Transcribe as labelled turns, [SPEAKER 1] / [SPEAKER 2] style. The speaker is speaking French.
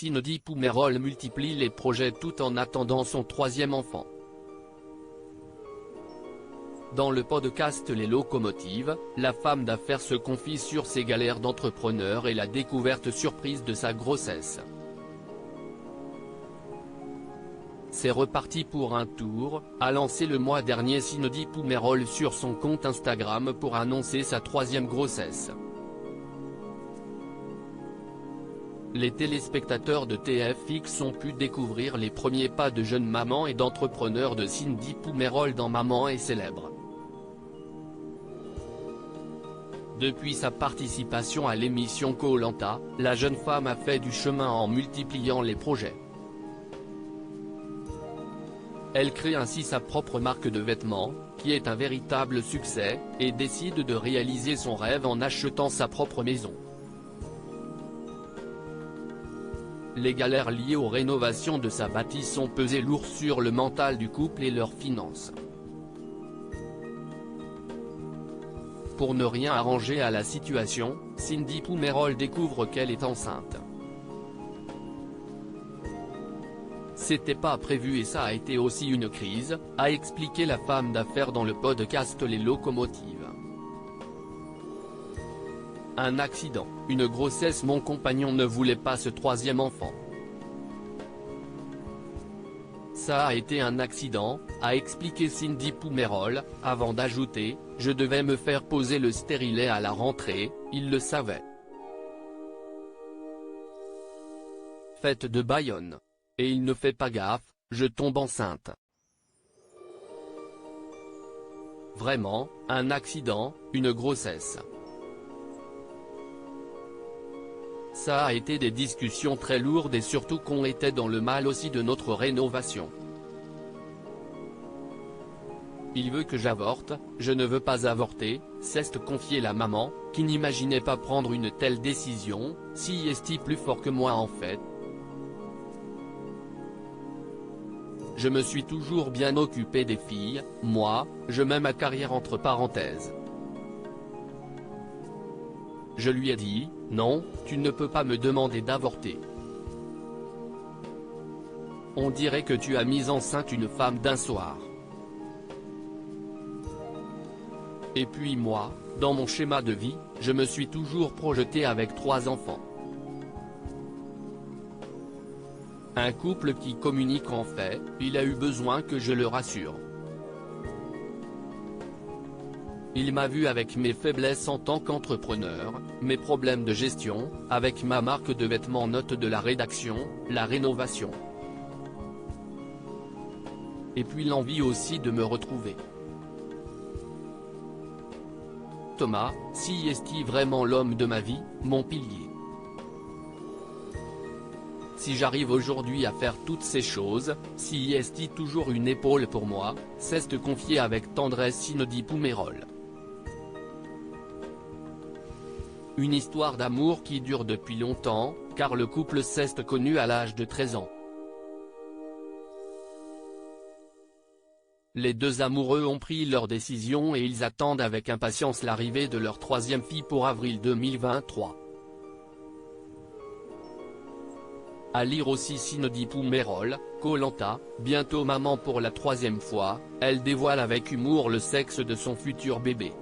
[SPEAKER 1] Cindy Poumerol multiplie les projets tout en attendant son troisième enfant. Dans le podcast Les Locomotives, la femme d'affaires se confie sur ses galères d'entrepreneur et la découverte surprise de sa grossesse. C'est reparti pour un tour, a lancé le mois dernier Cindy Poumerol sur son compte Instagram pour annoncer sa troisième grossesse. Les téléspectateurs de TFX ont pu découvrir les premiers pas de jeune maman et d'entrepreneur de Cindy Poumerol dans Maman est célèbre. Depuis sa participation à l'émission Koh-Lanta, la jeune femme a fait du chemin en multipliant les projets. Elle crée ainsi sa propre marque de vêtements, qui est un véritable succès, et décide de réaliser son rêve en achetant sa propre maison. Les galères liées aux rénovations de sa bâtisse ont pesé lourd sur le mental du couple et leurs finances. Pour ne rien arranger à la situation, Cindy Poumerol découvre qu'elle est enceinte. C'était pas prévu et ça a été aussi une crise, a expliqué la femme d'affaires dans le podcast Les Locomotives. Un accident, une grossesse, mon compagnon ne voulait pas ce troisième enfant. Ça a été un accident, a expliqué Cindy Poumerol, avant d'ajouter, je devais me faire poser le stérilet à la rentrée, il le savait. Fête de Bayonne. Et il ne fait pas gaffe, je tombe enceinte. Vraiment, un accident, une grossesse. Ça a été des discussions très lourdes et surtout qu'on était dans le mal aussi de notre rénovation. Il veut que j'avorte, je ne veux pas avorter, s'est confiée la maman, qui n'imaginait pas prendre une telle décision, si est plus fort que moi en fait. Je me suis toujours bien occupé des filles, moi, je mets ma carrière entre parenthèses. Je lui ai dit, non, tu ne peux pas me demander d'avorter. On dirait que tu as mis enceinte une femme d'un soir. Et puis moi, dans mon schéma de vie, je me suis toujours projeté avec 3 enfants. Un couple qui communique en fait, il a eu besoin que je le rassure. Il m'a vu avec mes faiblesses en tant qu'entrepreneur, mes problèmes de gestion, avec ma marque de vêtements, note de la rédaction, la rénovation. Et puis l'envie aussi de me retrouver. Thomas, si est-il vraiment l'homme de ma vie, mon pilier. Si j'arrive aujourd'hui à faire toutes ces choses, si est-il toujours une épaule pour moi, s'est confié avec tendresse Cindy Poumerol. Une histoire d'amour qui dure depuis longtemps, car le couple s'est connu à l'âge de 13 ans. Les deux amoureux ont pris leur décision et ils attendent avec impatience l'arrivée de leur troisième fille pour avril 2023. À lire aussi Cindy Poumerol, Koh-Lanta, bientôt maman pour la troisième fois, elle dévoile avec humour le sexe de son futur bébé.